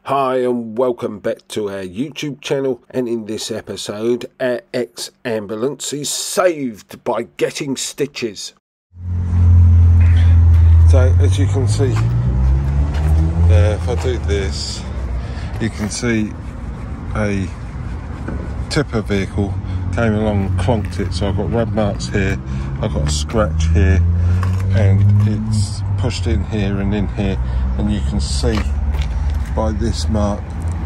Hi and welcome back to our YouTube channel, and in this episode our ex-ambulance is saved by getting stitches. So as you can see, if I do this, you can see a tipper vehicle came along and clonked it, so I've got rub marks here, I've got a scratch here, and it's pushed in here and in here, and you can see by this mark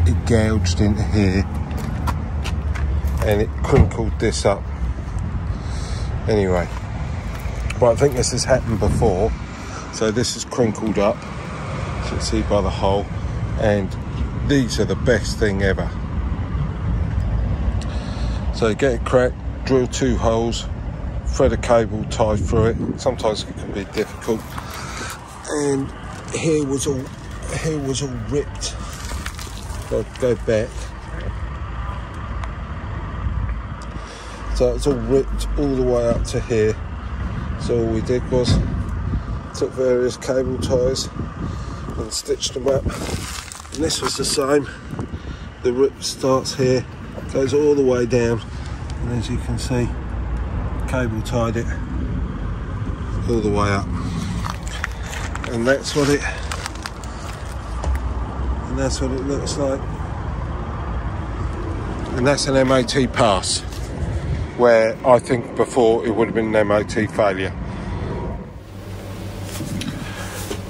it gouged into here and it crinkled this up. Anyway, but I think this has happened before, so this is crinkled up, as you can see by the hole, and these are the best thing ever. So get it cracked, drill 2 holes, thread a cable, tie through it. Sometimes it can be difficult, and here was all ripped. So I'll go back. So it's all ripped all the way up to here. So all we did was took various cable ties and stitched them up. And this was the same. The rip starts here, goes all the way down, and as you can see, cable tied it all the way up. And that's what it looks like. And that's an MOT pass, where I think before it would have been an MOT failure.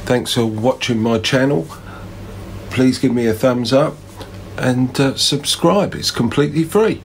Thanks for watching my channel. Please give me a thumbs up and subscribe. It's completely free.